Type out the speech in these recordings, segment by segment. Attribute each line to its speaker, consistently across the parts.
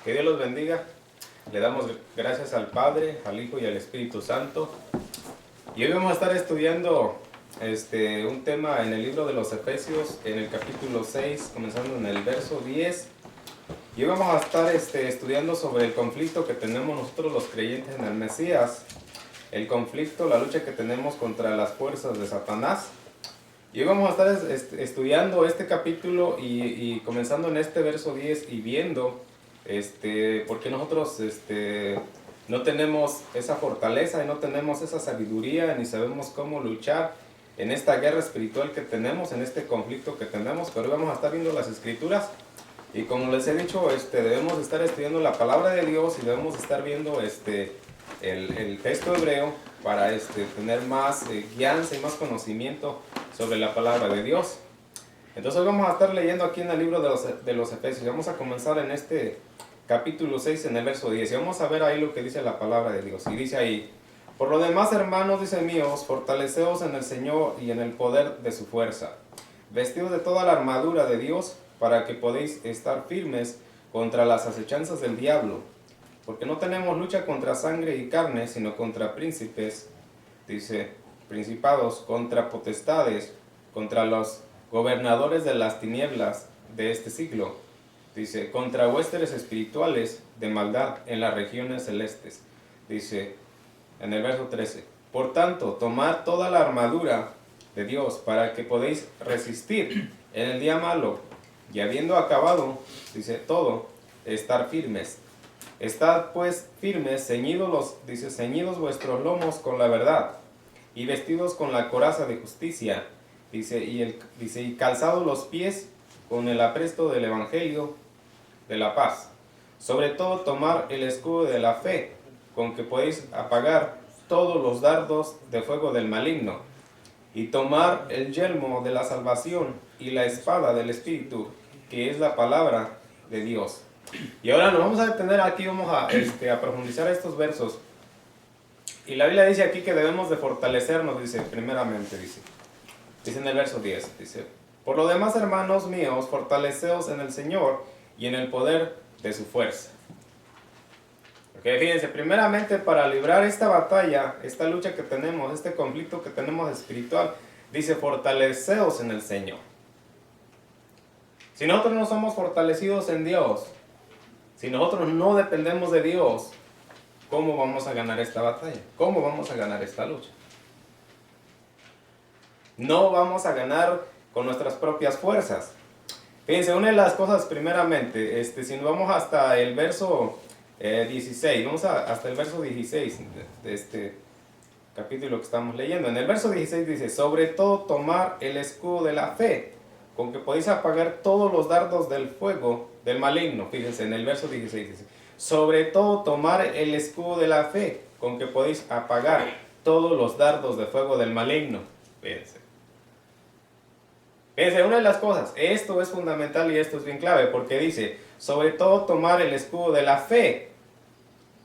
Speaker 1: Que Dios los bendiga. Le damos gracias al Padre, al Hijo y al Espíritu Santo. Y hoy vamos a estar estudiando un tema en el libro de los Efesios, en el capítulo 6, comenzando en el verso 10. Y hoy vamos a estar estudiando sobre el conflicto que tenemos nosotros los creyentes en el Mesías. El conflicto, la lucha que tenemos contra las fuerzas de Satanás. Y hoy vamos a estar estudiando este capítulo y comenzando en este verso 10 y viendo porque nosotros no tenemos esa fortaleza y no tenemos esa sabiduría ni sabemos cómo luchar en esta guerra espiritual que tenemos, en este conflicto que tenemos. Pero hoy vamos a estar viendo las escrituras y, como les he dicho, debemos estar estudiando la palabra de Dios y debemos estar viendo el texto hebreo para tener más guianza y más conocimiento sobre la palabra de Dios. Entonces hoy vamos a estar leyendo aquí en el libro de los Efesios. Vamos a comenzar en este capítulo 6 en el verso 10 y vamos a ver ahí lo que dice la palabra de Dios. Y dice ahí: por lo demás, hermanos, dice míos, fortaleceos en el Señor y en el poder de su fuerza, vestidos de toda la armadura de Dios, para que podéis estar firmes contra las acechanzas del diablo, porque no tenemos lucha contra sangre y carne, sino contra príncipes, dice, principados, contra potestades, contra los gobernadores de las tinieblas de este siglo, dice, contra huestes espirituales de maldad en las regiones celestes. Dice en el verso 13, por tanto, tomad toda la armadura de Dios para que podéis resistir en el día malo, y habiendo acabado, dice, todo, estar firmes. Estad pues firmes, ceñidos vuestros lomos con la verdad, y vestidos con la coraza de justicia, y calzados los pies con el apresto del evangelio de la paz. Sobre todo tomar el escudo de la fe, con que podéis apagar todos los dardos de fuego del maligno, y tomar el yelmo de la salvación y la espada del Espíritu, que es la palabra de Dios. Y ahora nos vamos a detener aquí, vamos a profundizar estos versos. Y la Biblia dice aquí que debemos de fortalecernos, dice, primeramente, dice en el verso 10, dice, por lo demás, hermanos míos, fortaleceos en el Señor y en el poder de su fuerza. Okay, fíjense, primeramente, para librar esta batalla, esta lucha que tenemos, este conflicto que tenemos espiritual, dice, fortaleceos en el Señor. Si nosotros no somos fortalecidos en Dios, si nosotros no dependemos de Dios, ¿cómo vamos a ganar esta batalla? ¿Cómo vamos a ganar esta lucha? No vamos a ganar con nuestras propias fuerzas. Fíjense, una de las cosas primeramente, si nos vamos hasta el verso 16, vamos hasta el verso 16 de este capítulo que estamos leyendo. En el verso 16 dice, sobre todo tomar el escudo de la fe, con que podéis apagar todos los dardos del fuego del maligno. Fíjense, en el verso 16 dice, sobre todo tomar el escudo de la fe, con que podéis apagar todos los dardos de fuego del maligno. Fíjense, una de las cosas, esto es fundamental y esto es bien clave, porque dice, sobre todo tomar el escudo de la fe,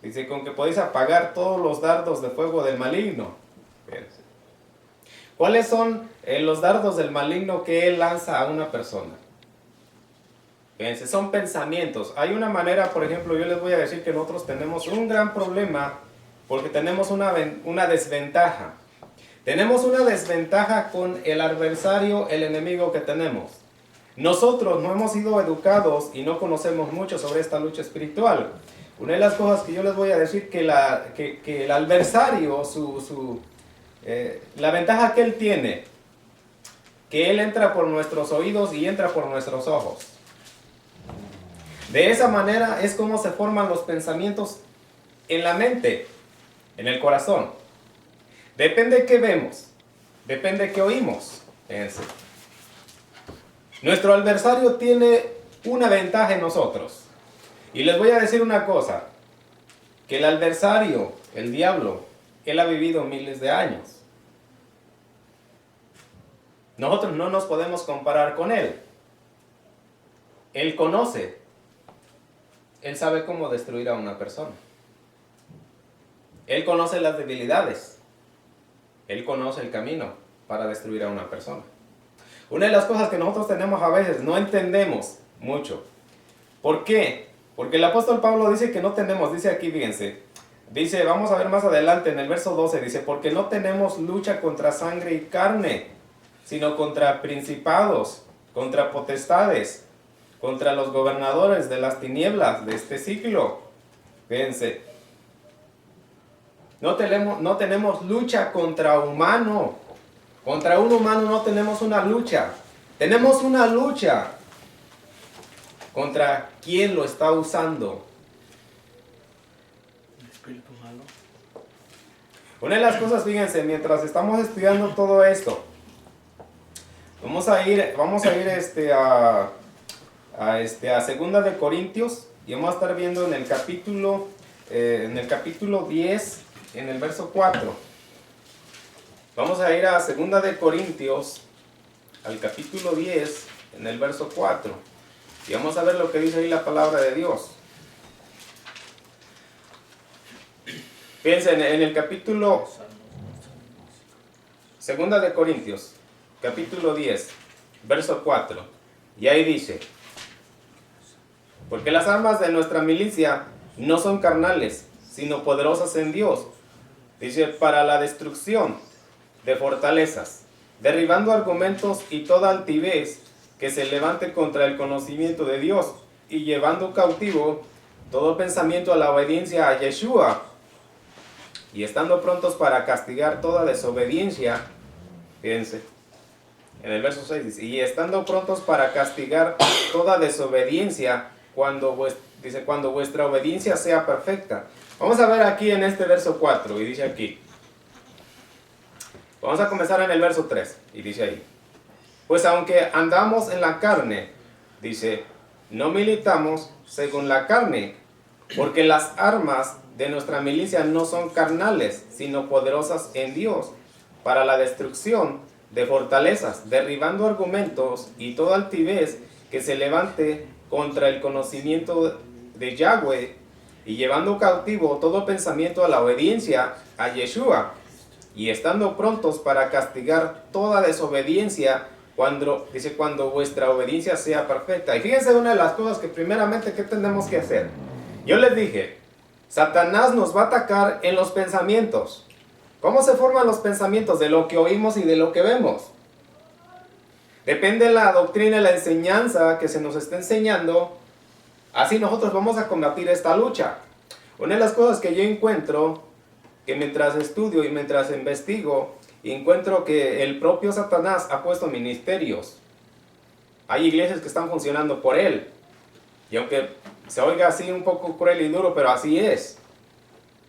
Speaker 1: dice, con que podéis apagar todos los dardos de fuego del maligno. Fíjense. ¿Cuáles son los dardos del maligno que él lanza a una persona? Fíjense, son pensamientos. Hay una manera, por ejemplo, yo les voy a decir que nosotros tenemos un gran problema porque tenemos una desventaja. Tenemos una desventaja con el adversario, el enemigo que tenemos. Nosotros no hemos sido educados y no conocemos mucho sobre esta lucha espiritual. Una de las cosas que yo les voy a decir que el adversario, la ventaja que él tiene, que él entra por nuestros oídos y entra por nuestros ojos. De esa manera es como se forman los pensamientos en la mente, en el corazón. Depende de qué vemos, depende de qué oímos. Fíjense. Nuestro adversario tiene una ventaja en nosotros. Y les voy a decir una cosa, que el adversario, el diablo, él ha vivido miles de años. Nosotros no nos podemos comparar con él. Él conoce. Él sabe cómo destruir a una persona. Él conoce las debilidades. Él conoce el camino para destruir a una persona. Una de las cosas que nosotros tenemos a veces, no entendemos mucho. ¿Por qué? Porque el apóstol Pablo dice que no tenemos, dice aquí, fíjense, dice, vamos a ver más adelante en el verso 12, dice, porque no tenemos lucha contra sangre y carne, sino contra principados, contra potestades, contra los gobernadores de las tinieblas de este siglo. Fíjense, no tenemos lucha contra humano, contra un humano no tenemos una lucha, tenemos una lucha contra quien lo está usando.
Speaker 2: El espíritu malo.
Speaker 1: Una de las cosas, fíjense, mientras estamos estudiando todo esto, vamos a ir a Segunda de Corintios y vamos a estar viendo en el capítulo 10, en el verso 4. Vamos a ir a Segunda de Corintios, al capítulo 10, en el verso 4. Y vamos a ver lo que dice ahí la palabra de Dios. Fíjense, en el capítulo, Segunda de Corintios, capítulo 10, verso 4. Y ahí dice, porque las armas de nuestra milicia no son carnales, sino poderosas en Dios. Dice, para la destrucción de fortalezas, derribando argumentos y toda altivez que se levante contra el conocimiento de Dios, y llevando cautivo todo pensamiento a la obediencia a Yeshua, y estando prontos para castigar toda desobediencia. Fíjense, en el verso 6 dice, y estando prontos para castigar toda desobediencia, cuando vuestra obediencia sea perfecta. Vamos a ver aquí en este verso 4, y dice aquí, vamos a comenzar en el verso 3, y dice ahí, pues aunque andamos en la carne, dice, no militamos según la carne, porque las armas de nuestra milicia no son carnales, sino poderosas en Dios, para la destrucción de fortalezas, derribando argumentos y toda altivez que se levante contra el conocimiento de Yahweh, y llevando cautivo todo pensamiento a la obediencia a Yeshua, y estando prontos para castigar toda desobediencia, cuando vuestra obediencia sea perfecta. Y fíjense una de las cosas que primeramente, ¿qué tenemos que hacer? Yo les dije, Satanás nos va a atacar en los pensamientos. ¿Cómo se forman los pensamientos? De lo que oímos y de lo que vemos. Depende de la doctrina y la enseñanza que se nos está enseñando, así nosotros vamos a combatir esta lucha. Una de las cosas que yo encuentro, que mientras estudio y mientras investigo, encuentro que el propio Satanás ha puesto ministerios. Hay iglesias que están funcionando por él. Y aunque se oiga así un poco cruel y duro, pero así es.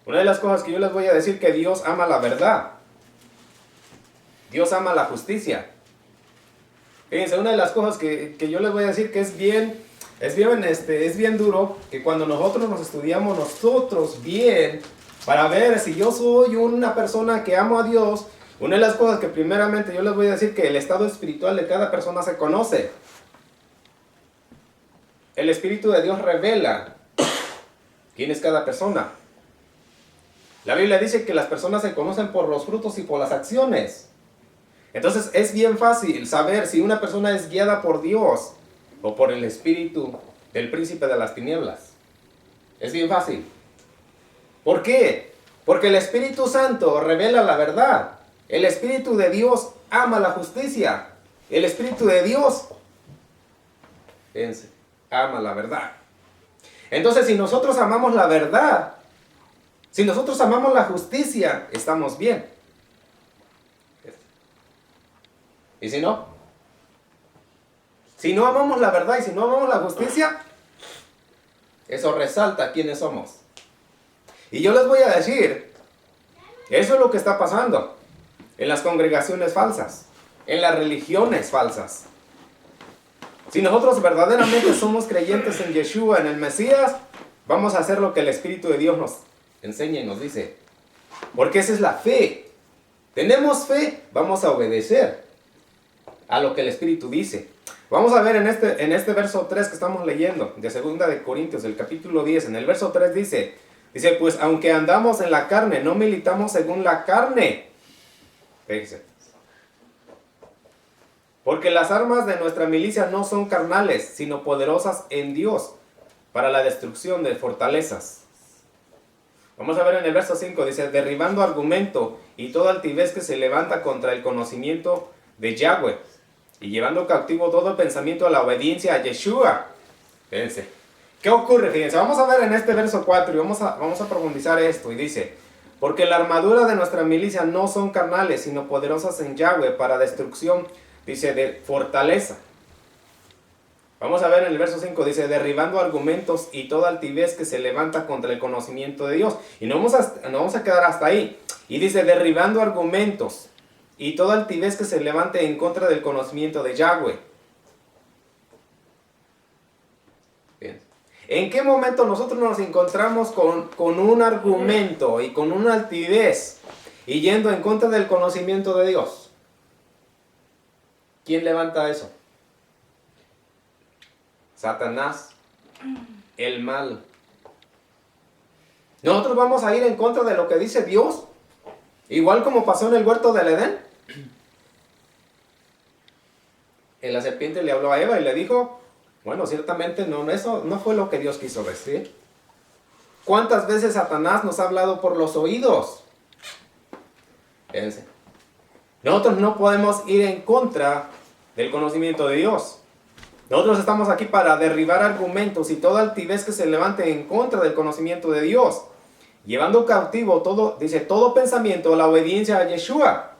Speaker 1: Una de las cosas que yo les voy a decir, que Dios ama la verdad. Dios ama la justicia. Fíjense, una de las cosas que yo les voy a decir que es bien duro, que cuando nosotros nos estudiamos nosotros bien, para ver si yo soy una persona que amo a Dios, una de las cosas que primeramente yo les voy a decir, que el estado espiritual de cada persona se conoce. El Espíritu de Dios revela quién es cada persona. La Biblia dice que las personas se conocen por los frutos y por las acciones. Entonces es bien fácil saber si una persona es guiada por Dios o por el espíritu del príncipe de las tinieblas. Es bien fácil. ¿Por qué? Porque el Espíritu Santo revela la verdad. El Espíritu de Dios ama la justicia. El Espíritu de Dios, fíjense, ama la verdad. Entonces, si nosotros amamos la verdad, si nosotros amamos la justicia, estamos bien. ¿Y si no? Si no amamos la verdad y si no amamos la justicia, eso resalta quiénes somos. Y yo les voy a decir, eso es lo que está pasando en las congregaciones falsas, en las religiones falsas. Si nosotros verdaderamente somos creyentes en Yeshua, en el Mesías, vamos a hacer lo que el Espíritu de Dios nos enseña y nos dice. Porque esa es la fe. Tenemos fe, vamos a obedecer a lo que el Espíritu dice. Vamos a ver en este verso 3 que estamos leyendo, de 2 de Corintios, el capítulo 10, en el verso 3 dice, pues aunque andamos en la carne, no militamos según la carne. Fíjense. Porque las armas de nuestra milicia no son carnales, sino poderosas en Dios, para la destrucción de fortalezas. Vamos a ver en el verso 5, dice, derribando argumento y toda altivez que se levanta contra el conocimiento de Yahweh, y llevando cautivo todo pensamiento a la obediencia a Yeshua. Fíjense, ¿qué ocurre? Fíjense, vamos a ver en este verso 4 y vamos a profundizar esto, y dice, porque la armadura de nuestra milicia no son carnales, sino poderosas en Yahweh para destrucción, dice, de fortaleza. Vamos a ver en el verso 5, dice, derribando argumentos y toda altivez que se levanta contra el conocimiento de Dios. Y no vamos a quedar hasta ahí. Y dice, derribando argumentos y toda altivez que se levante en contra del conocimiento de Yahweh. Bien. ¿En qué momento nosotros nos encontramos con un argumento y con una altivez y yendo en contra del conocimiento de Dios? ¿Quién levanta eso? Satanás, el mal. Nosotros vamos a ir en contra de lo que dice Dios, igual como pasó en el huerto del Edén. La serpiente le habló a Eva y le dijo, bueno, ciertamente eso no fue lo que Dios quiso decir. ¿Cuántas veces Satanás nos ha hablado por los oídos? Fíjense. Nosotros no podemos ir en contra del conocimiento de Dios. Nosotros estamos aquí para derribar argumentos y toda altivez que se levante en contra del conocimiento de Dios, llevando cautivo todo pensamiento a la obediencia a Yeshua.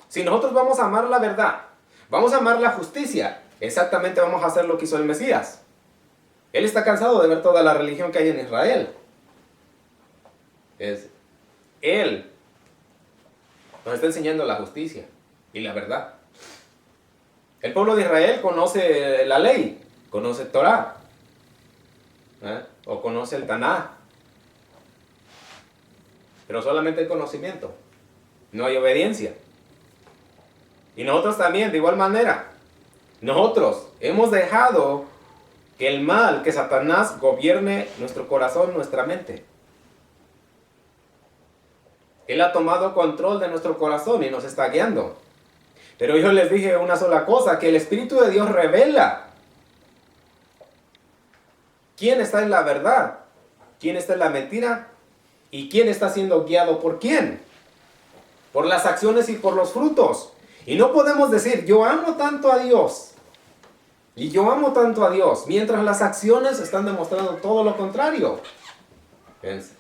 Speaker 1: Si nosotros vamos a amar la verdad, vamos a amar la justicia, exactamente vamos a hacer lo que hizo el Mesías. Él está cansado de ver toda la religión que hay en Israel. Él nos está enseñando la justicia y la verdad. El pueblo de Israel conoce la ley, conoce Torah, o conoce el Taná, pero solamente hay conocimiento, no hay obediencia. Y nosotros también, de igual manera, nosotros hemos dejado que el mal, que Satanás gobierne nuestro corazón, nuestra mente. Él ha tomado control de nuestro corazón y nos está guiando. Pero yo les dije una sola cosa, que el Espíritu de Dios revela quién está en la verdad, quién está en la mentira y quién está siendo guiado por quién. Por las acciones y por los frutos. Y no podemos decir, yo amo tanto a Dios y yo amo tanto a Dios, mientras las acciones están demostrando todo lo contrario. Fíjense.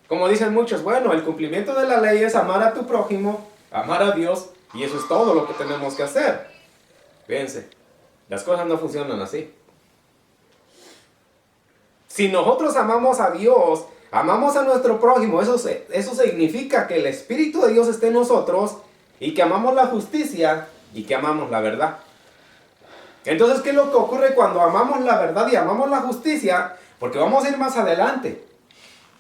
Speaker 1: Como dicen muchos, bueno, el cumplimiento de la ley es amar a tu prójimo, amar a Dios, y eso es todo lo que tenemos que hacer. Fíjense, las cosas no funcionan así. Si nosotros amamos a Dios, amamos a nuestro prójimo, eso significa que el Espíritu de Dios esté en nosotros, y que amamos la justicia, y que amamos la verdad. Entonces, ¿qué es lo que ocurre cuando amamos la verdad y amamos la justicia? Porque vamos a ir más adelante.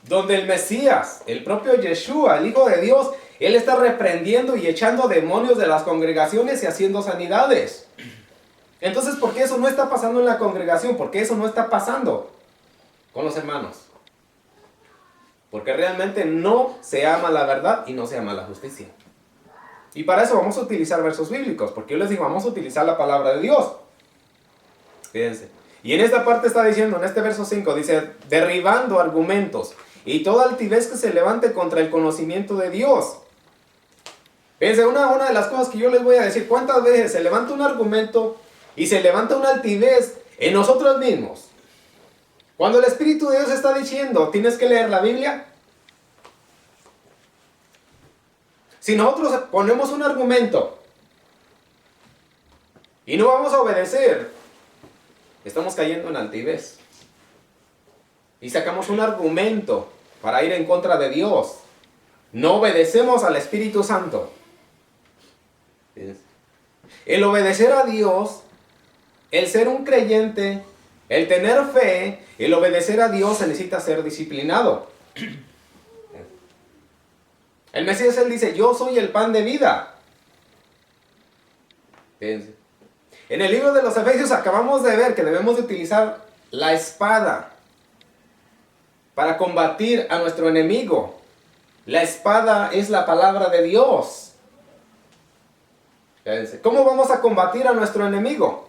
Speaker 1: Donde el Mesías, el propio Yeshua, el Hijo de Dios, Él está reprendiendo y echando demonios de las congregaciones y haciendo sanidades. Entonces, ¿por qué eso no está pasando en la congregación? ¿Por qué eso no está pasando con los hermanos? Porque realmente no se ama la verdad y no se ama la justicia. Y para eso vamos a utilizar versos bíblicos, porque yo les digo, vamos a utilizar la palabra de Dios. Fíjense. Y en esta parte está diciendo, en este verso 5, dice, derribando argumentos y toda altivez que se levante contra el conocimiento de Dios. Fíjense, una de las cosas que yo les voy a decir, ¿cuántas veces se levanta un argumento y se levanta una altivez en nosotros mismos? Cuando el Espíritu de Dios está diciendo, tienes que leer la Biblia. Si nosotros ponemos un argumento y no vamos a obedecer, estamos cayendo en altivez. Y sacamos un argumento para ir en contra de Dios. No obedecemos al Espíritu Santo. El obedecer a Dios, el ser un creyente, el tener fe, el obedecer a Dios se necesita ser disciplinado. El Mesías, Él dice, yo soy el pan de vida. Fíjense. En el libro de los Efesios acabamos de ver que debemos de utilizar la espada para combatir a nuestro enemigo. La espada es la palabra de Dios. Fíjense, ¿cómo vamos a combatir a nuestro enemigo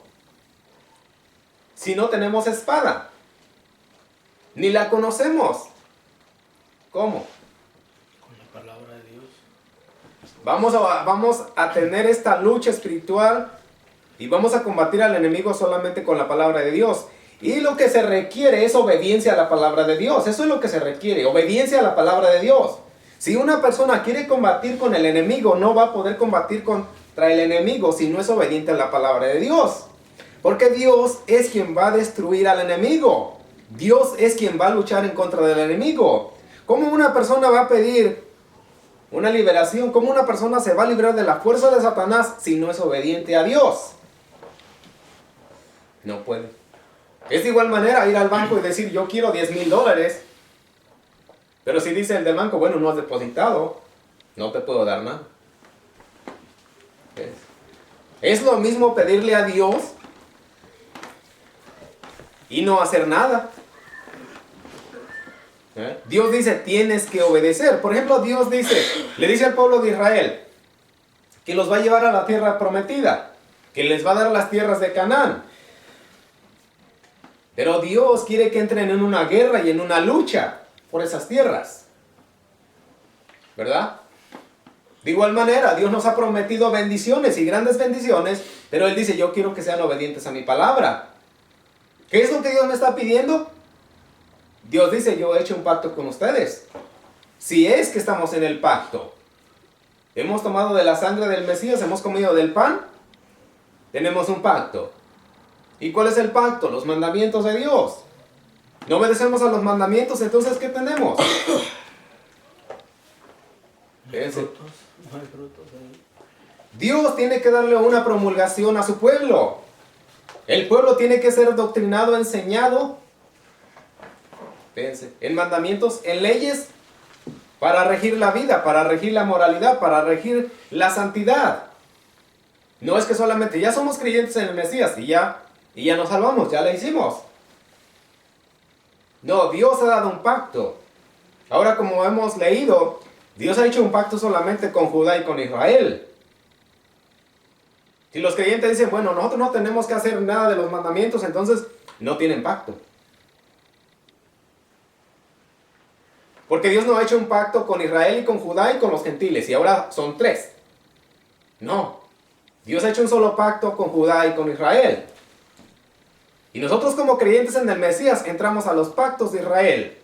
Speaker 1: si no tenemos espada? Ni la conocemos. ¿Cómo?
Speaker 2: Con la palabra de Dios.
Speaker 1: Vamos a tener esta lucha espiritual y vamos a combatir al enemigo solamente con la palabra de Dios. Y lo que se requiere es obediencia a la palabra de Dios. Eso es lo que se requiere, obediencia a la palabra de Dios. Si una persona quiere combatir con el enemigo, no va a poder combatir contra el enemigo si no es obediente a la palabra de Dios. Porque Dios es quien va a destruir al enemigo. Dios es quien va a luchar en contra del enemigo. ¿Cómo una persona va a pedir una liberación? ¿Cómo una persona se va a librar de la fuerza de Satanás si no es obediente a Dios? No puede. Es de igual manera ir al banco y decir, yo quiero $10,000. Pero si dice el del banco, bueno, no has depositado, no te puedo dar nada. Es lo mismo pedirle a Dios y no hacer nada. Dios dice, tienes que obedecer. Por ejemplo, Dios le dice al pueblo de Israel que los va a llevar a la tierra prometida, que les va a dar las tierras de Canaán. Pero Dios quiere que entren en una guerra y en una lucha por esas tierras. ¿Verdad? De igual manera, Dios nos ha prometido bendiciones y grandes bendiciones, pero Él dice, yo quiero que sean obedientes a mi palabra. ¿Qué es lo que Dios me está pidiendo? Dios dice, yo he hecho un pacto con ustedes. Si es que estamos en el pacto, hemos tomado de la sangre del Mesías, hemos comido del pan, tenemos un pacto. ¿Y cuál es el pacto? Los mandamientos de Dios. No obedecemos a los mandamientos, entonces ¿qué tenemos?
Speaker 2: No hay frutos ahí.
Speaker 1: Dios tiene que darle una promulgación a su pueblo. El pueblo tiene que ser doctrinado, enseñado, fíjense, en mandamientos, en leyes, para regir la vida, para regir la moralidad, para regir la santidad. No es que solamente ya somos creyentes en el Mesías y ya nos salvamos, ya le hicimos. No, Dios ha dado un pacto. Ahora, como hemos leído, Dios ha hecho un pacto solamente con Judá y con Israel. Si los creyentes dicen, bueno, nosotros no tenemos que hacer nada de los mandamientos, entonces no tienen pacto. Porque Dios no ha hecho un pacto con Israel y con Judá y con los gentiles, y ahora son 3. No. Dios ha hecho un solo pacto con Judá y con Israel. Y nosotros como creyentes en el Mesías entramos a los pactos de Israel.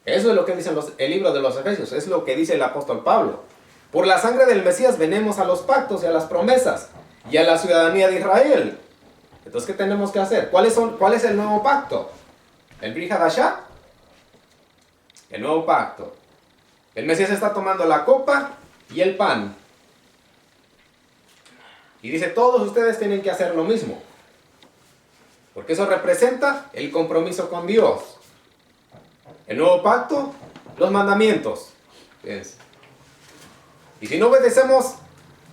Speaker 1: Eso es lo que dice el libro de los Efesios, es lo que dice el apóstol Pablo. Por la sangre del Mesías venimos a los pactos y a las promesas y a la ciudadanía de Israel. Entonces, ¿qué tenemos que hacer? ¿Cuál es el nuevo pacto? ¿El Brit Hadashah? El nuevo pacto. El Mesías está tomando la copa y el pan. Y dice, todos ustedes tienen que hacer lo mismo. Porque eso representa el compromiso con Dios. El nuevo pacto, los mandamientos. Fíjense. Y si no obedecemos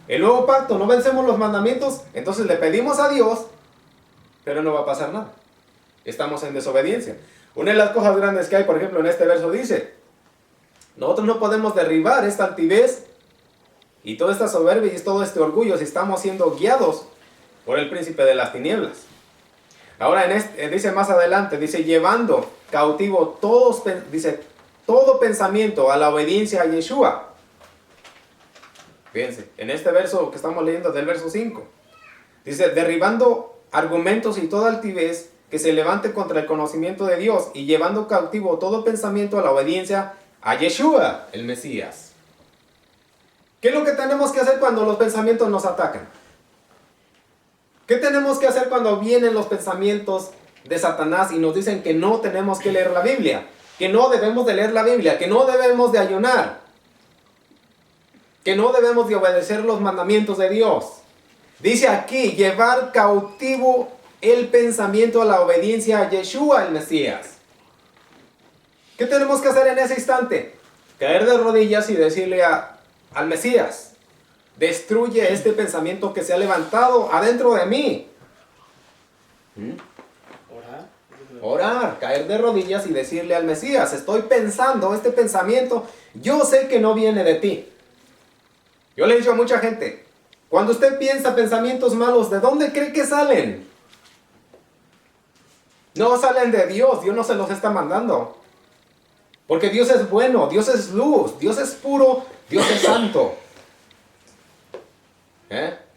Speaker 1: el nuevo pacto, no obedecemos los mandamientos, entonces le pedimos a Dios, pero no va a pasar nada. Estamos en desobediencia. Una de las cosas grandes que hay, por ejemplo, en este verso dice, nosotros no podemos derribar esta altivez y toda esta soberbia y todo este orgullo si estamos siendo guiados por el príncipe de las tinieblas. Ahora dice más adelante, dice, llevando cautivo todo pensamiento a la obediencia a Yeshua. Fíjense, en este verso que estamos leyendo del verso 5, dice, derribando argumentos y toda altivez que se levante contra el conocimiento de Dios y llevando cautivo todo pensamiento a la obediencia a Yeshua, el Mesías. ¿Qué es lo que tenemos que hacer cuando los pensamientos nos atacan? ¿Qué tenemos que hacer cuando vienen los pensamientos de Satanás y nos dicen que no tenemos que leer la Biblia? Que no debemos de leer la Biblia, que no debemos de ayunar, que no debemos de obedecer los mandamientos de Dios. Dice aquí, llevar cautivo el pensamiento a la obediencia a Yeshua, el Mesías. ¿Qué tenemos que hacer en ese instante? Caer de rodillas y decirle al Mesías, destruye este pensamiento que se ha levantado adentro de mí. Orar, caer de rodillas y decirle al Mesías, estoy pensando este pensamiento, yo sé que no viene de ti. Yo le he dicho a mucha gente, Cuando usted piensa pensamientos malos, ¿de dónde cree que salen? No salen de Dios, Dios no se los está mandando. Porque Dios es bueno, Dios es luz, Dios es puro, Dios es santo.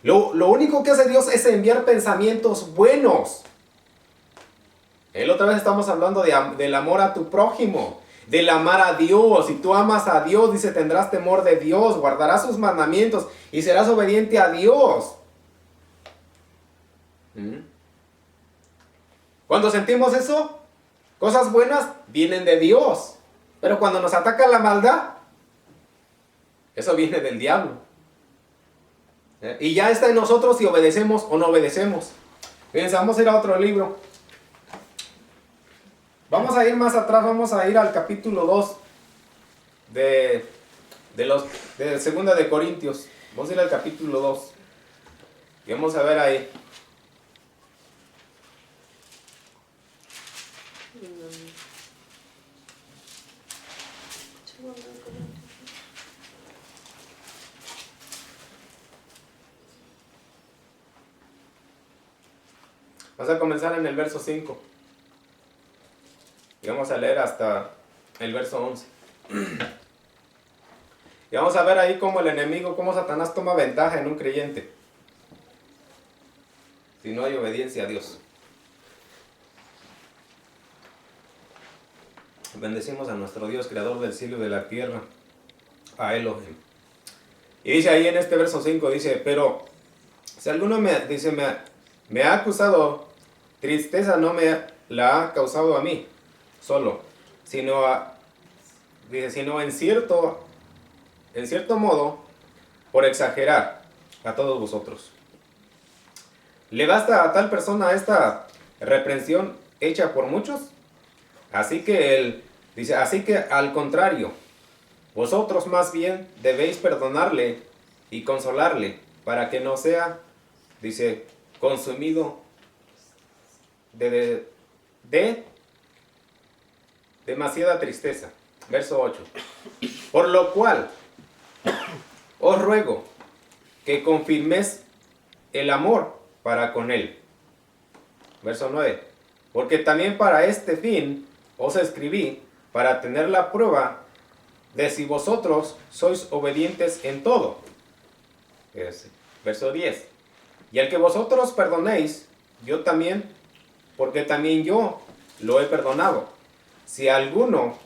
Speaker 1: Lo único que hace Dios es enviar pensamientos buenos. Otra vez estamos hablando del amor a tu prójimo, del amar a Dios. Si tú amas a Dios, dice, tendrás temor de Dios, guardarás sus mandamientos y serás obediente a Dios. Cuando sentimos eso, cosas buenas vienen de Dios. Pero cuando nos ataca la maldad, eso viene del diablo. Y ya está en nosotros si obedecemos o no obedecemos. Fíjense, vamos a ir a otro libro. Vamos a ir más atrás, vamos a ir al capítulo 2 de 2 de Corintios. Vamos a ir al capítulo 2. Y vamos a ver ahí. Vamos a comenzar en el verso 5. Y vamos a leer hasta el verso 11. Y vamos a ver ahí cómo el enemigo, cómo Satanás toma ventaja en un creyente. Si no hay obediencia a Dios. Bendecimos a nuestro Dios, creador del cielo y de la tierra, a Elohim. Y dice ahí en este verso 5, dice, pero si alguno me ha acusado, tristeza no me la ha causado a mí solo, sino en cierto modo, por exagerar a todos vosotros. ¿Le basta a tal persona esta reprensión hecha por muchos? Así que al contrario, vosotros más bien debéis perdonarle y consolarle, para que no sea, dice, consumido de demasiada tristeza. Verso 8. Por lo cual, os ruego que confirméis el amor para con él. Verso 9. Porque también para este fin os escribí, para tener la prueba de si vosotros sois obedientes en todo. Verso 10. Y al que vosotros perdonéis, yo también, porque también yo lo he perdonado. Si algo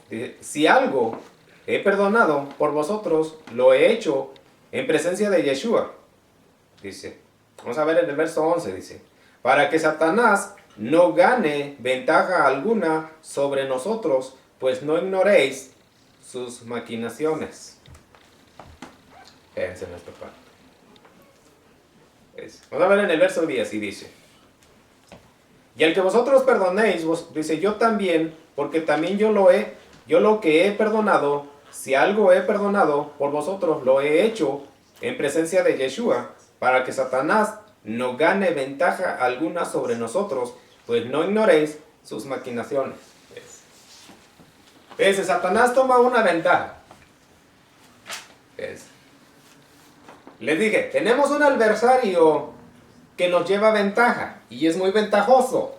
Speaker 1: he perdonado por vosotros, lo he hecho en presencia de Yeshua. Dice, vamos a ver en el verso 11, dice, para que Satanás no gane ventaja alguna sobre nosotros, pues no ignoréis sus maquinaciones. Fíjense en esta parte. Vamos a ver en el verso 10 y dice, y al que vosotros perdonéis, dice, yo también, porque también yo lo que he perdonado, si algo he perdonado por vosotros, lo he hecho en presencia de Yeshua, para que Satanás no gane ventaja alguna sobre nosotros, pues no ignoréis sus maquinaciones. Satanás toma una ventaja. Les dije, tenemos un adversario que nos lleva ventaja y es muy ventajoso.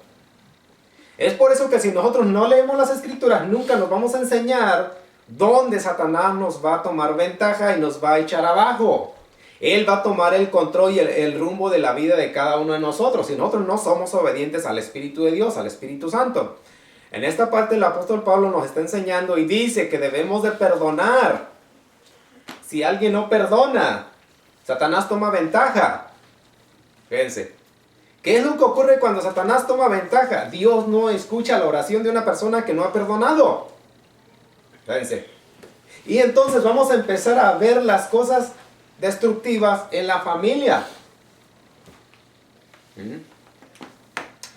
Speaker 1: Es por eso que si nosotros no leemos las escrituras, nunca nos vamos a enseñar dónde Satanás nos va a tomar ventaja y nos va a echar abajo. Él va a tomar el control y el rumbo de la vida de cada uno de nosotros. Si nosotros no somos obedientes al Espíritu de Dios, al Espíritu Santo. En esta parte el apóstol Pablo nos está enseñando y dice que debemos de perdonar. Si alguien no perdona, Satanás toma ventaja. Fíjense. ¿Qué es lo que ocurre cuando Satanás toma ventaja? Dios no escucha la oración de una persona que no ha perdonado. Fíjense. Y entonces vamos a empezar a ver las cosas destructivas en la familia.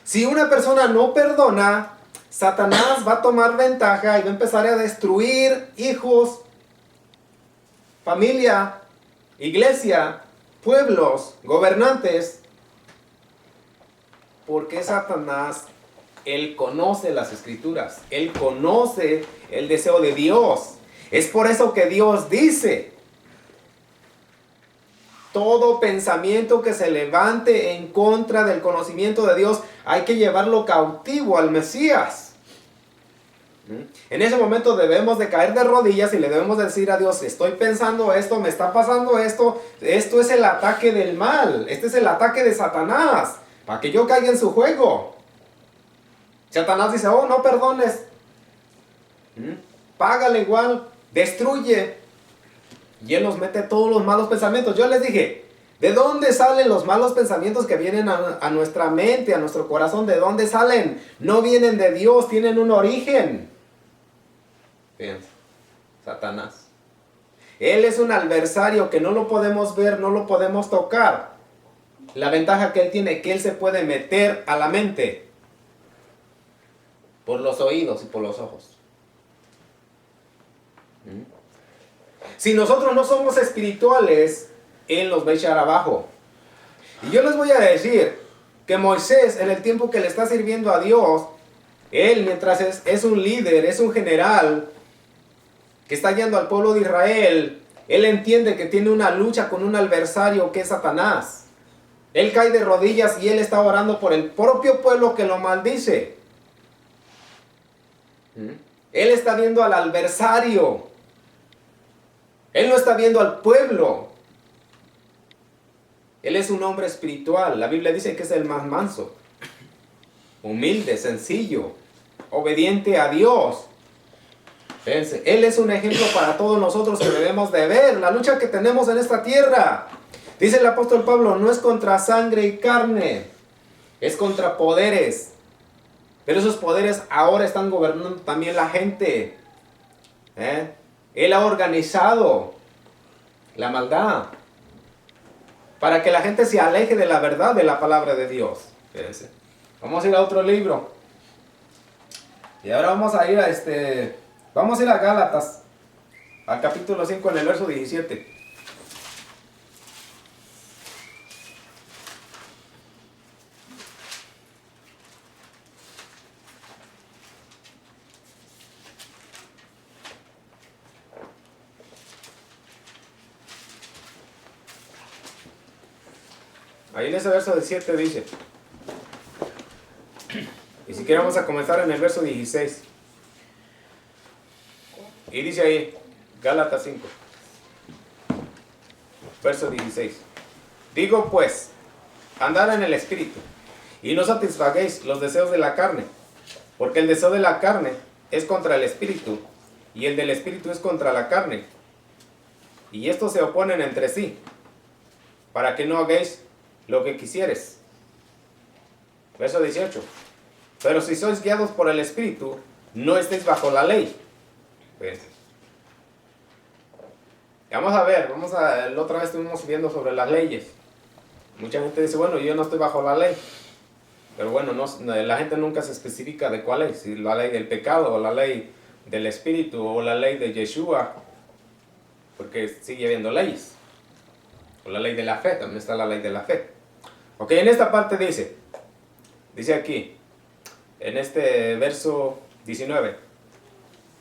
Speaker 1: Si una persona no perdona, Satanás va a tomar ventaja y va a empezar a destruir hijos, familia, iglesia, pueblos, gobernantes. Porque Satanás, él conoce las escrituras, él conoce el deseo de Dios. Es por eso que Dios dice, todo pensamiento que se levante en contra del conocimiento de Dios, hay que llevarlo cautivo al Mesías. En ese momento debemos de caer de rodillas y le debemos decir a Dios, estoy pensando esto, me está pasando esto, esto es el ataque del mal, este es el ataque de Satanás, para que yo caiga en su juego. Satanás dice, oh, no perdones, págale igual, destruye. Y él nos mete todos los malos pensamientos. Yo les dije, ¿de dónde salen los malos pensamientos que vienen a nuestra mente, a nuestro corazón? ¿De dónde salen? No vienen de Dios, tienen un origen. Fíjense, Satanás. Él es un adversario que no lo podemos ver, no lo podemos tocar. La ventaja que él tiene, que él se puede meter a la mente por los oídos y por los ojos. Si nosotros no somos espirituales, él nos va a echar abajo. Y yo les voy a decir que Moisés, en el tiempo que le está sirviendo a Dios, él mientras es un líder, es un general que está guiando al pueblo de Israel, él entiende que tiene una lucha con un adversario que es Satanás. Él cae de rodillas y él está orando por el propio pueblo que lo maldice. Él está viendo al adversario. Él no está viendo al pueblo. Él es un hombre espiritual. La Biblia dice que es el más manso, humilde, sencillo, obediente a Dios. Fíjense, él es un ejemplo para todos nosotros que debemos de ver la lucha que tenemos en esta tierra. Dice el apóstol Pablo, no es contra sangre y carne, es contra poderes. Pero esos poderes ahora están gobernando también la gente. Él ha organizado la maldad para que la gente se aleje de la verdad de la palabra de Dios. Fíjense. Vamos a ir a otro libro. Y ahora vamos a ir a Gálatas, al capítulo 5 en el verso 17. Ahí en ese verso 17 dice, y si queremos a comenzar en el verso 16, y dice ahí, Gálatas 5, verso 16, digo pues, andad en el Espíritu, y no satisfagáis los deseos de la carne, porque el deseo de la carne es contra el Espíritu, y el del Espíritu es contra la carne, y estos se oponen entre sí, para que no hagáis lo que quisieres. Verso 18. Pero si sois guiados por el Espíritu, no estéis bajo la ley. Pues, vamos a ver, la otra vez estuvimos viendo sobre las leyes. Mucha gente dice, bueno, yo no estoy bajo la ley. Pero bueno, la gente nunca se especifica de cuál es. Si la ley del pecado, o la ley del Espíritu, o la ley de Yeshua. Porque sigue habiendo leyes. O la ley de la fe, también está la ley de la fe. Ok, en esta parte dice aquí, en este verso 19,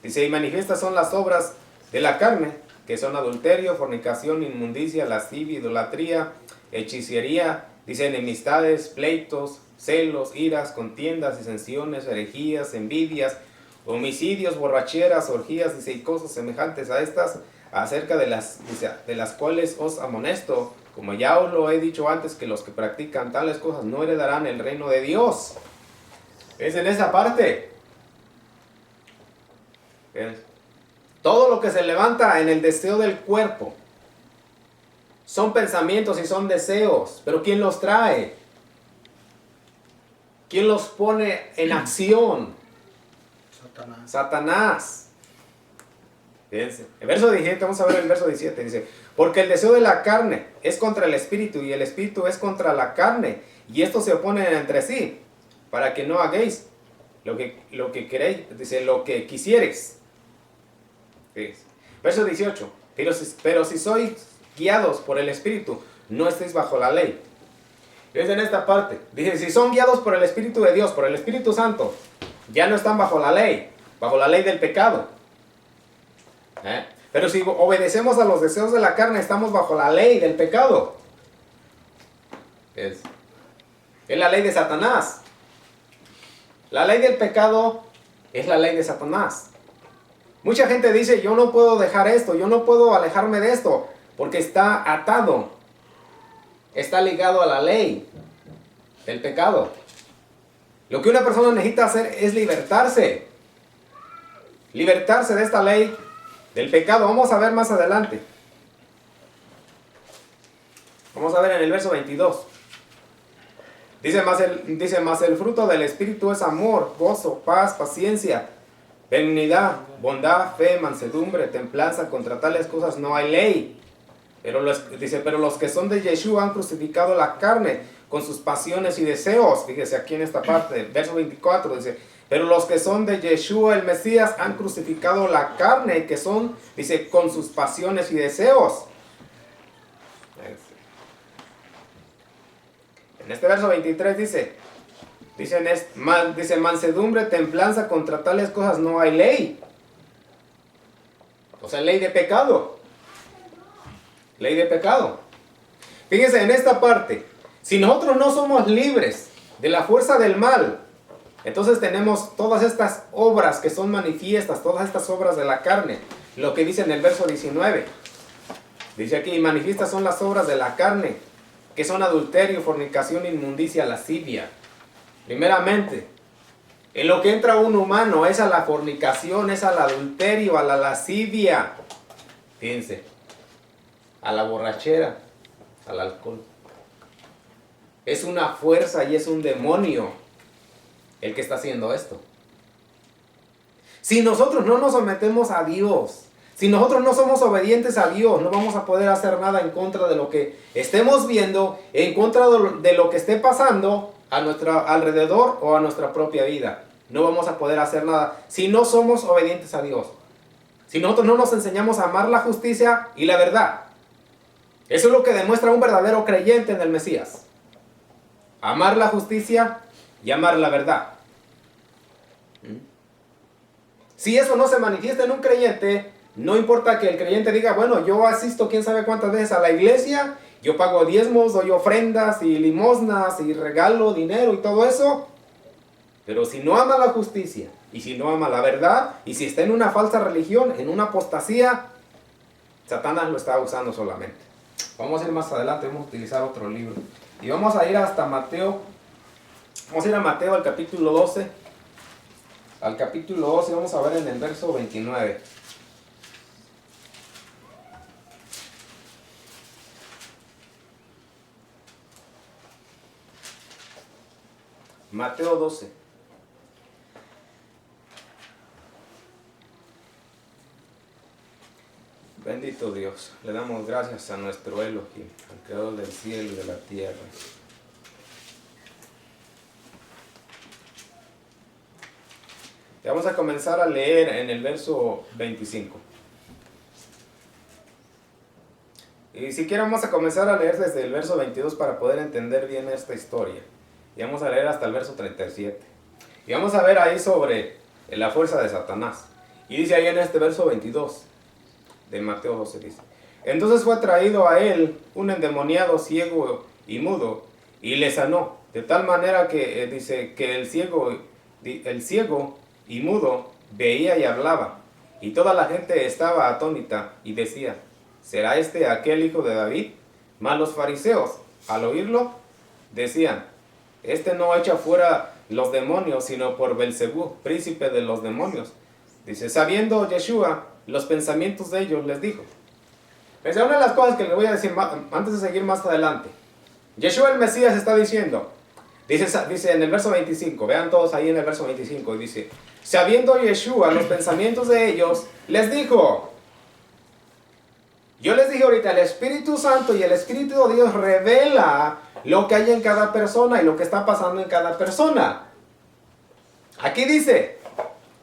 Speaker 1: dice, y manifiestas son las obras de la carne, que son adulterio, fornicación, inmundicia, lascivia, idolatría, hechicería, dice enemistades, pleitos, celos, iras, contiendas, disensiones, herejías, envidias, homicidios, borracheras, orgías, dice, y cosas semejantes a estas, acerca de las cuales os amonesto, como ya os lo he dicho antes, que los que practican tales cosas no heredarán el reino de Dios. Es en esa parte. Bien. Todo lo que se levanta en el deseo del cuerpo son pensamientos y son deseos. Pero ¿quién los trae? ¿Quién los pone en acción? Satanás. Fíjense. El verso 17, vamos a ver el verso 17, dice, porque el deseo de la carne es contra el espíritu y el espíritu es contra la carne y estos se oponen entre sí para que no hagáis lo que queréis, dice, lo que quisieres. Fíjense. Verso 18, pero si sois guiados por el espíritu, no estéis bajo la ley. Fíjense en esta parte, dice, si son guiados por el Espíritu de Dios, por el Espíritu Santo, ya no están bajo la ley del pecado. Pero si obedecemos a los deseos de la carne, estamos bajo la ley del pecado. Es la ley de Satanás. La ley del pecado es la ley de Satanás. Mucha gente dice, yo no puedo dejar esto, yo no puedo alejarme de esto, porque está atado, está ligado a la ley del pecado. Lo que una persona necesita hacer es libertarse de esta ley del pecado. Vamos a ver más adelante. Vamos a ver en el verso 22. Dice, más el fruto del Espíritu es amor, gozo, paz, paciencia, benignidad, bondad, fe, mansedumbre, templanza. Contra tales cosas no hay ley. Pero los que son de Yeshua han crucificado la carne con sus pasiones y deseos. Fíjese aquí en esta parte, verso 24, dice, pero los que son de Yeshua el Mesías han crucificado la carne, que son, dice, con sus pasiones y deseos. En este verso 23 dice mansedumbre, templanza, contra tales cosas no hay ley. O sea, ley de pecado. Ley de pecado. Fíjense en esta parte. Si nosotros no somos libres de la fuerza del mal, entonces tenemos todas estas obras que son manifiestas, todas estas obras de la carne. Lo que dice en el verso 19. Dice aquí, manifiestas son las obras de la carne, que son adulterio, fornicación, inmundicia, lascivia. Primeramente, en lo que entra un humano es a la fornicación, es al adulterio, a la lascivia. Fíjense, a la borrachera, al alcohol. Es una fuerza y es un demonio el que está haciendo esto. Si nosotros no nos sometemos a Dios, si nosotros no somos obedientes a Dios, no vamos a poder hacer nada en contra de lo que estemos viendo, en contra de lo que esté pasando a nuestro alrededor o a nuestra propia vida. No vamos a poder hacer nada si no somos obedientes a Dios. Si nosotros no nos enseñamos a amar la justicia y la verdad. Eso es lo que demuestra un verdadero creyente en el Mesías. Amar la justicia y amar la verdad. Si eso no se manifiesta en un creyente, no importa que el creyente diga, bueno, yo asisto quién sabe cuántas veces a la iglesia, yo pago diezmos, doy ofrendas y limosnas y regalo dinero y todo eso, pero si no ama la justicia y si no ama la verdad y si está en una falsa religión, en una apostasía, Satanás lo está usando solamente. Vamos a ir más adelante, vamos a utilizar otro libro y vamos a ir hasta Mateo. Vamos a ir a Mateo al capítulo 12. Al capítulo 12 vamos a ver en el verso 29. Mateo 12. Bendito Dios, le damos gracias a nuestro Elohim, al creador del cielo y de la tierra. Y vamos a comenzar a leer en el verso 25. Y si quieren vamos a comenzar a leer desde el verso 22 para poder entender bien esta historia. Y vamos a leer hasta el verso 37. Y vamos a ver ahí sobre la fuerza de Satanás. Y dice ahí en este verso 22 de Mateo 12, dice: entonces fue traído a él un endemoniado ciego y mudo, y le sanó, de tal manera que dice que el ciego y mudo veía y hablaba, y toda la gente estaba atónita y decía: ¿será este aquel hijo de David? Mas los fariseos, al oírlo, decían: este no echa fuera los demonios, sino por Belzebú, príncipe de los demonios. Dice, sabiendo Yeshua los pensamientos de ellos, les dijo. Una de las cosas que les voy a decir antes de seguir más adelante. Yeshua el Mesías está diciendo, dice en el verso 25, vean todos ahí en el verso 25, dice, sabiendo Yeshua los pensamientos de ellos, les dijo. Yo les dije ahorita, el Espíritu Santo y el Espíritu de Dios revela lo que hay en cada persona y lo que está pasando en cada persona. Aquí dice,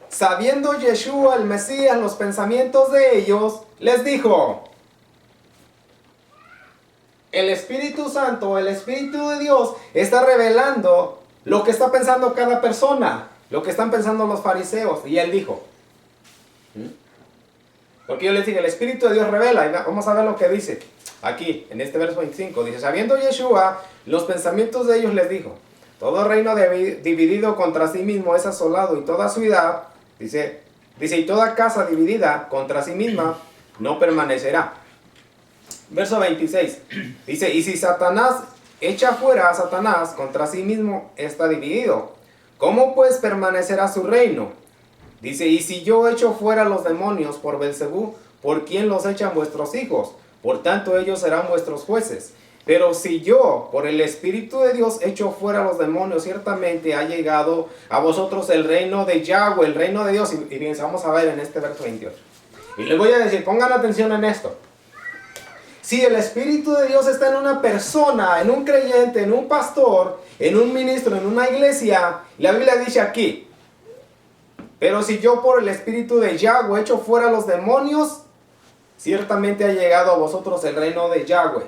Speaker 1: sabiendo Yeshua el Mesías los pensamientos de ellos, les dijo. El Espíritu Santo, el Espíritu de Dios está revelando lo que está pensando cada persona, lo que están pensando los fariseos. Y él dijo. Porque yo les dije, el Espíritu de Dios revela. Y vamos a ver lo que dice. aquí, en este verso 25, dice, sabiendo Yeshua los pensamientos de ellos, les dijo, todo reino dividido contra sí mismo es asolado, y toda ciudad, dice, y toda casa dividida contra sí misma no permanecerá. Verso 26, dice, y si Satanás echa fuera a Satanás, contra sí mismo está dividido. ¿Cómo pues permanecerá su reino? Dice, y si yo echo fuera los demonios por Belzebú, ¿por quién los echan vuestros hijos? Por tanto ellos serán vuestros jueces. Pero si yo, por el Espíritu de Dios, echo fuera los demonios, ciertamente ha llegado a vosotros el reino de Yahweh, el reino de Dios. Y bien, vamos a ver en este verso 28. Y les voy a decir, pongan atención en esto. Si el Espíritu de Dios está en una persona, en un creyente, en un pastor, en un ministro, en una iglesia, la Biblia dice aquí, pero si yo por el Espíritu de Yahweh echo fuera los demonios, ciertamente ha llegado a vosotros el reino de Yahweh.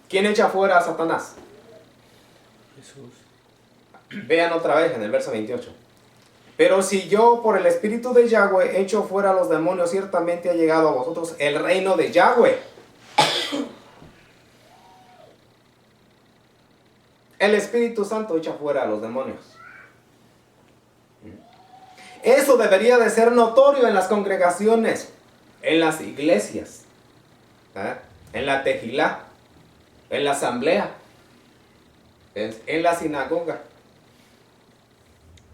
Speaker 1: ¿Quién echa fuera a Satanás?
Speaker 2: Jesús.
Speaker 1: Vean otra vez en el verso 28. Pero si yo por el Espíritu de Yahweh echo fuera los demonios, ciertamente ha llegado a vosotros el reino de Yahweh. El Espíritu Santo echa fuera a los demonios. Eso debería de ser notorio en las congregaciones, en las iglesias, en la tejilá, en la asamblea, en la sinagoga.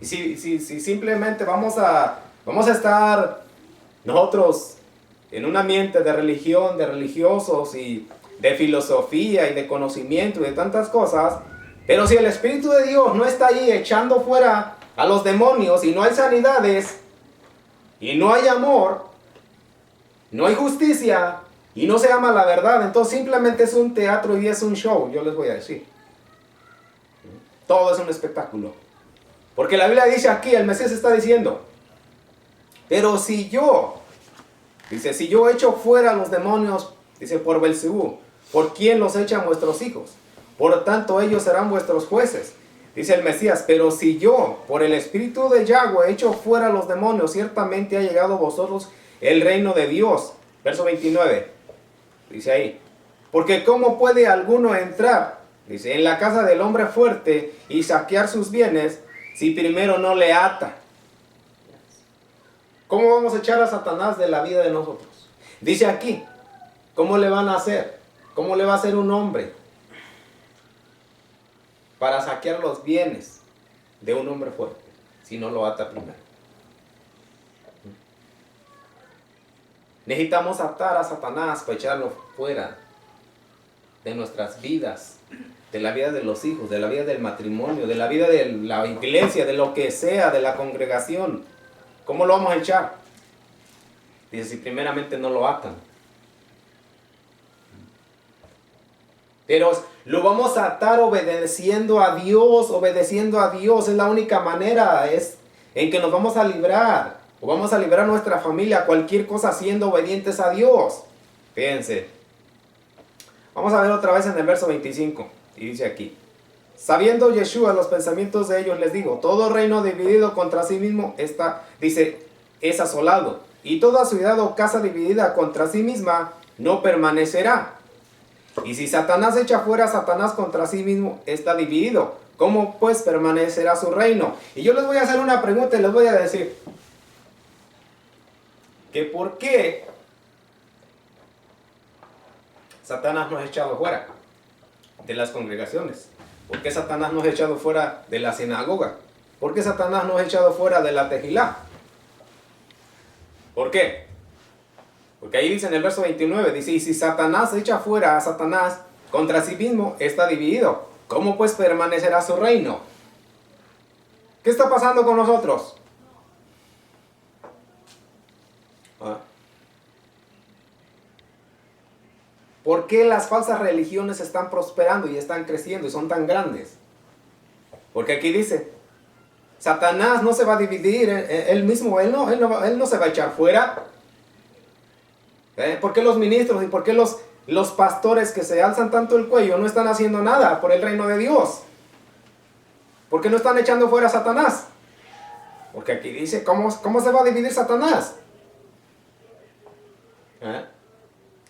Speaker 1: Y si simplemente vamos a estar nosotros en un ambiente de religión, de religiosos y de filosofía y de conocimiento y de tantas cosas, pero si el Espíritu de Dios no está ahí echando fuera a los demonios y no hay sanidades y no hay amor, no hay justicia y no se ama la verdad, entonces simplemente es un teatro y es un show, yo les voy a decir. Todo es un espectáculo. Porque la Biblia dice aquí, el Mesías está diciendo, pero si yo, dice, si yo echo fuera a los demonios, dice, por Belzebú, ¿por quién los echan vuestros hijos? Por tanto, ellos serán vuestros jueces. Dice el Mesías, pero si yo, por el Espíritu de Yahweh, echo fuera a los demonios, ciertamente ha llegado a vosotros el reino de Dios. Verso 29, dice ahí, porque ¿cómo puede alguno entrar, dice, en la casa del hombre fuerte y saquear sus bienes, si primero no le ata? ¿Cómo vamos a echar a Satanás de la vida de nosotros? Dice aquí, ¿cómo le van a hacer? ¿Cómo le va a hacer un hombre para saquear los bienes de un hombre fuerte si no lo ata primero? Necesitamos atar a Satanás para echarlo fuera de nuestras vidas, de la vida de los hijos, de la vida del matrimonio, de la vida de la iglesia, de lo que sea, de la congregación. ¿Cómo lo vamos a echar? Dice, si primeramente no lo atan. Pero lo vamos a atar obedeciendo a Dios, Es la única manera en que nos vamos a librar. O vamos a librar a nuestra familia, cualquier cosa siendo obedientes a Dios. Fíjense. Vamos a ver otra vez en el verso 25. Y dice aquí, sabiendo Yeshua los pensamientos de ellos, les digo, todo reino dividido contra sí mismo es asolado. Y toda ciudad o casa dividida contra sí misma no permanecerá. Y si Satanás echa fuera a Satanás contra sí mismo, está dividido. ¿Cómo pues permanecerá su reino? Y yo les voy a hacer una pregunta y les voy a decir, que ¿por qué Satanás nos ha echado fuera de las congregaciones? ¿Por qué Satanás nos ha echado fuera de la sinagoga? ¿Por qué Satanás nos ha echado fuera de la tejilá? ¿Por qué? Porque ahí dice en el verso 29, dice, y si Satanás echa fuera a Satanás contra sí mismo, está dividido. ¿Cómo pues permanecerá su reino? ¿Qué está pasando con nosotros? ¿Por qué las falsas religiones están prosperando y están creciendo y son tan grandes? Porque aquí dice, Satanás no se va a dividir, él mismo, él no se va a echar fuera. ¿Por qué los ministros y por qué los pastores que se alzan tanto el cuello no están haciendo nada por el reino de Dios? ¿Por qué no están echando fuera a Satanás? Porque aquí dice, ¿cómo se va a dividir Satanás?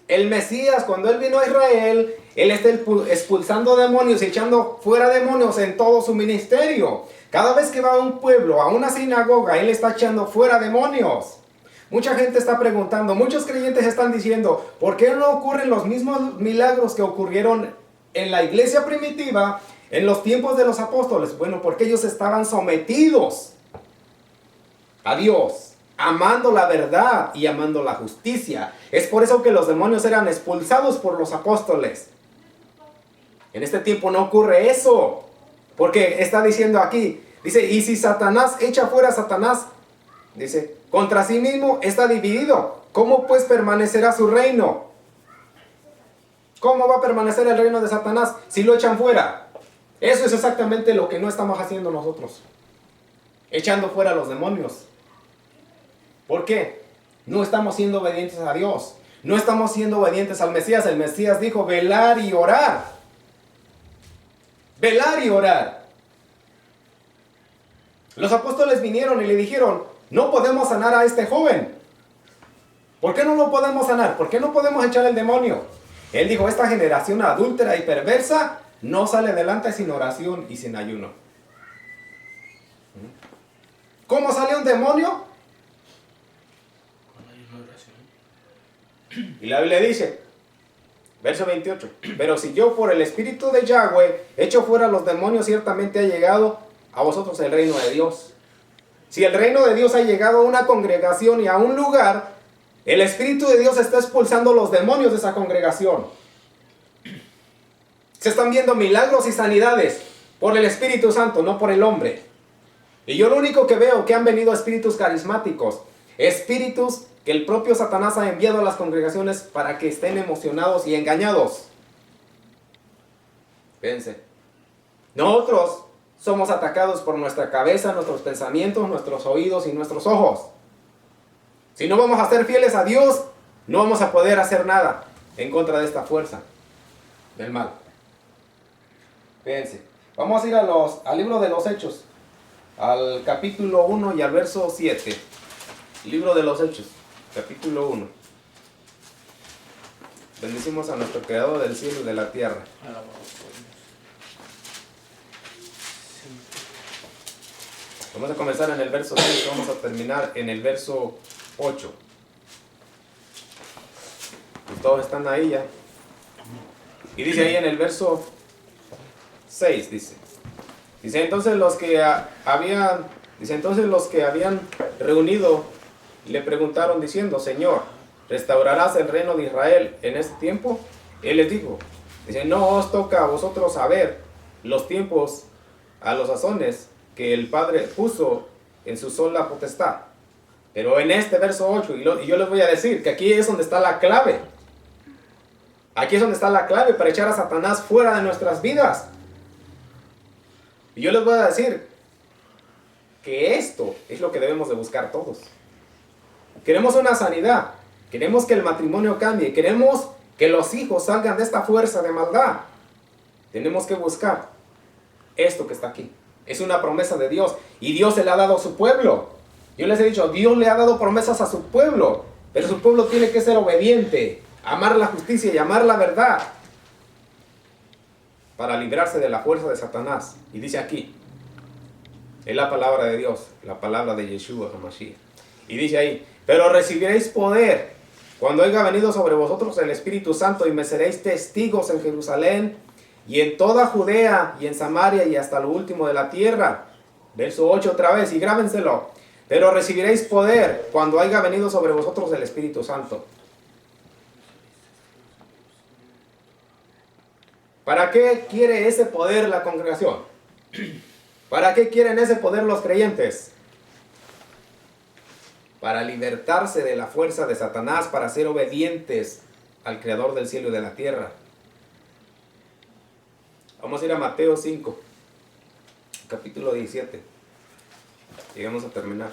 Speaker 1: El Mesías, cuando Él vino a Israel, Él está expulsando demonios y echando fuera demonios en todo su ministerio. Cada vez que va a un pueblo, a una sinagoga, Él está echando fuera demonios. Mucha gente está preguntando, muchos creyentes están diciendo, ¿por qué no ocurren los mismos milagros que ocurrieron en la iglesia primitiva en los tiempos de los apóstoles? Bueno, porque ellos estaban sometidos a Dios, amando la verdad y amando la justicia. Es por eso que los demonios eran expulsados por los apóstoles. En este tiempo no ocurre eso, porque está diciendo aquí, dice, y si Satanás echa fuera a Satanás, dice, contra sí mismo está dividido. ¿Cómo pues permanecerá su reino? ¿Cómo va a permanecer el reino de Satanás si lo echan fuera? Eso es exactamente lo que no estamos haciendo nosotros. Echando fuera a los demonios. ¿Por qué? No estamos siendo obedientes a Dios. No estamos siendo obedientes al Mesías. El Mesías dijo velar y orar. Velar y orar. Los apóstoles vinieron y le dijeron, no podemos sanar a este joven. ¿Por qué no lo podemos sanar? ¿Por qué no podemos echar el demonio? Él dijo, esta generación adúltera y perversa no sale adelante sin oración y sin ayuno. ¿Cómo sale un demonio? Y la Biblia dice, verso 28, pero si yo por el Espíritu de Yahweh echo fuera los demonios, ciertamente ha llegado a vosotros el reino de Dios. Si el reino de Dios ha llegado a una congregación y a un lugar, el Espíritu de Dios está expulsando los demonios de esa congregación. Se están viendo milagros y sanidades por el Espíritu Santo, no por el hombre. Y yo lo único que veo que han venido espíritus carismáticos, espíritus que el propio Satanás ha enviado a las congregaciones para que estén emocionados y engañados. Fíjense, nosotros somos atacados por nuestra cabeza, nuestros pensamientos, nuestros oídos y nuestros ojos. Si no vamos a ser fieles a Dios, no vamos a poder hacer nada en contra de esta fuerza del mal. Fíjense, vamos a ir al libro de los Hechos, al capítulo 1 y al verso 7. Libro de los Hechos, capítulo 1. Bendecimos a nuestro Creador del cielo y de la tierra. Vamos a comenzar en el verso 6, vamos a terminar en el verso 8. Y todos están ahí ya. Y dice ahí en el verso 6, dice entonces los que habían reunido le preguntaron diciendo, Señor, ¿restaurarás el reino de Israel en este tiempo? Él les dijo, dice, no os toca a vosotros saber los tiempos a los sazones que el Padre puso en su sola potestad. Pero en este verso 8, y yo les voy a decir que aquí es donde está la clave. Aquí es donde está la clave para echar a Satanás fuera de nuestras vidas. Y yo les voy a decir que esto es lo que debemos de buscar todos. Queremos una sanidad, queremos que el matrimonio cambie, queremos que los hijos salgan de esta fuerza de maldad. Tenemos que buscar esto que está aquí. Es una promesa de Dios y Dios se la ha dado a su pueblo. Yo les he dicho, Dios le ha dado promesas a su pueblo, pero su pueblo tiene que ser obediente, amar la justicia y amar la verdad para librarse de la fuerza de Satanás. Y dice aquí, es la palabra de Dios, la palabra de Yeshua HaMashiach. Y dice ahí, pero recibiréis poder cuando haya venido sobre vosotros el Espíritu Santo y me seréis testigos en Jerusalén y en toda Judea y en Samaria y hasta lo último de la tierra. Verso 8 otra vez y grábenselo. Pero recibiréis poder cuando haya venido sobre vosotros el Espíritu Santo. ¿Para qué quiere ese poder la congregación? ¿Para qué quieren ese poder los creyentes? Para libertarse de la fuerza de Satanás, para ser obedientes al Creador del cielo y de la tierra. Vamos a ir a Mateo 5, capítulo 17. Llegamos a terminar.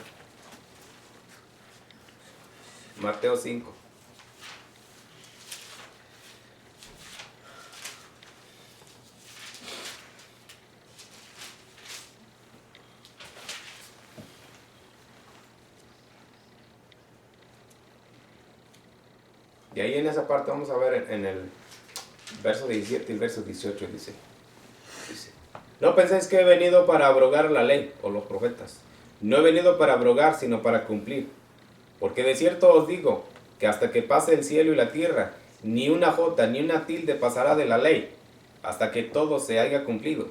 Speaker 1: Mateo 5. Y ahí en esa parte vamos a ver en el verso 17 y el verso 18 dice, no penséis que he venido para abrogar la ley o los profetas. No he venido para abrogar, sino para cumplir. Porque de cierto os digo que hasta que pase el cielo y la tierra, ni una jota ni una tilde pasará de la ley, hasta que todo se haya cumplido.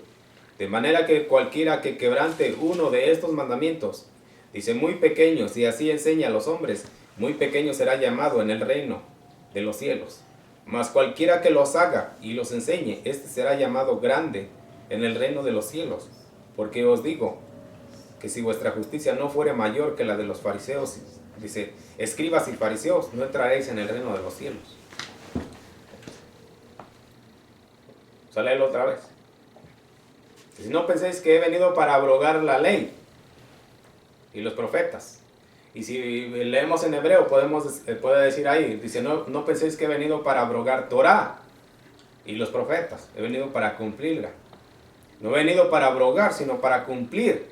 Speaker 1: De manera que cualquiera que quebrante uno de estos mandamientos, dice muy pequeño, si así enseña a los hombres, muy pequeño será llamado en el reino de los cielos. Mas cualquiera que los haga y los enseñe, este será llamado grande en el reino de los cielos. Porque os digo que si vuestra justicia no fuere mayor que la de los fariseos, dice, escribas y fariseos, no entraréis en el reino de los cielos. Léelo otra vez. Si no penséis que he venido para abrogar la ley y los profetas. Y si leemos en hebreo, puede decir ahí, dice, no penséis que he venido para abrogar Torah y los profetas. He venido para cumplirla. No he venido para abrogar, sino para cumplir.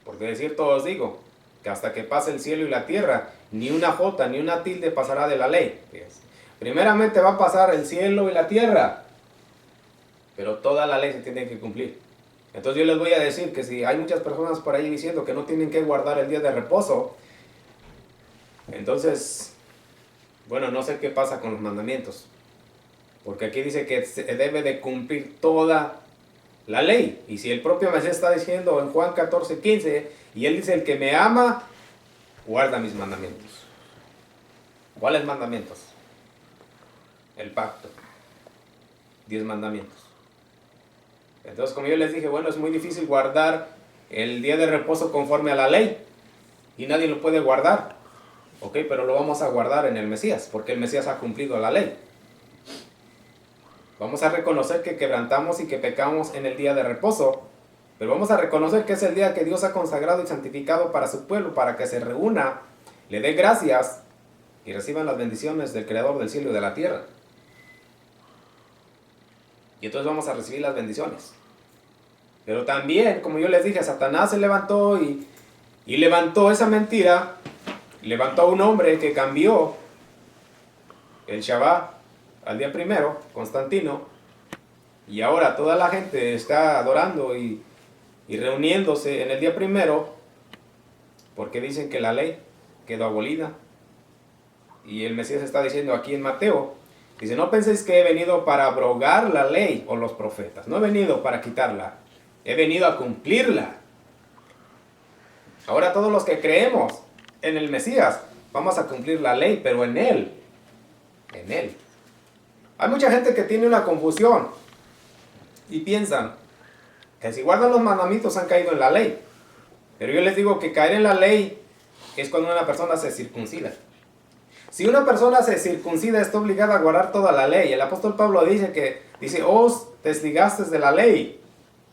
Speaker 1: Porque de cierto os digo, que hasta que pase el cielo y la tierra, ni una jota ni una tilde pasará de la ley. Fíjense. Primeramente va a pasar el cielo y la tierra, pero toda la ley se tiene que cumplir. Entonces yo les voy a decir que si hay muchas personas por ahí diciendo que no tienen que guardar el día de reposo, entonces, bueno, no sé qué pasa con los mandamientos. Porque aquí dice que se debe de cumplir toda la ley. Y si el propio Mesías está diciendo en Juan 14:15, y él dice, el que me ama, guarda mis mandamientos. ¿Cuáles mandamientos? El pacto. 10 mandamientos. Entonces, como yo les dije, bueno, es muy difícil guardar el día de reposo conforme a la ley. Y nadie lo puede guardar. Ok, pero lo vamos a guardar en el Mesías, porque el Mesías ha cumplido la ley. Vamos a reconocer que quebrantamos y que pecamos en el día de reposo, pero vamos a reconocer que es el día que Dios ha consagrado y santificado para su pueblo, para que se reúna, le dé gracias y reciban las bendiciones del Creador del cielo y de la tierra. Y entonces vamos a recibir las bendiciones. Pero también, como yo les dije, Satanás se levantó y levantó esa mentira, levantó a un hombre que cambió el Shabbat al día primero, Constantino, y ahora toda la gente está adorando y reuniéndose en el día primero porque dicen que la ley quedó abolida. Y el Mesías está diciendo aquí en Mateo, dice, no penséis que he venido para abrogar la ley o los profetas, no he venido para quitarla, he venido a cumplirla. Ahora todos los que creemos en el Mesías vamos a cumplir la ley, pero en Él. En Él. Hay mucha gente que tiene una confusión y piensan que si guardan los mandamientos han caído en la ley. Pero yo les digo que caer en la ley es cuando una persona se circuncida. Si una persona se circuncida está obligada a guardar toda la ley. El apóstol Pablo dice, os desligaste de la ley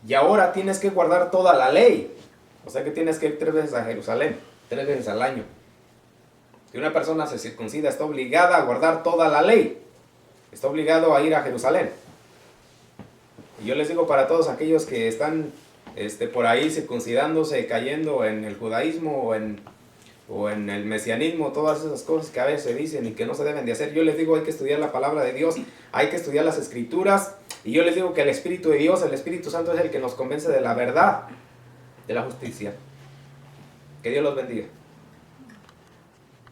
Speaker 1: y ahora tienes que guardar toda la ley. O sea que tienes que ir 3 veces a Jerusalén, 3 veces al año. Si una persona se circuncida está obligada a guardar toda la ley. Está obligado a ir a Jerusalén. Y yo les digo para todos aquellos que están por ahí circuncidándose, cayendo en el judaísmo o en el mesianismo, todas esas cosas que a veces se dicen y que no se deben de hacer, yo les digo hay que estudiar la palabra de Dios, hay que estudiar las escrituras, y yo les digo que el Espíritu de Dios, el Espíritu Santo es el que nos convence de la verdad, de la justicia. Que Dios los bendiga.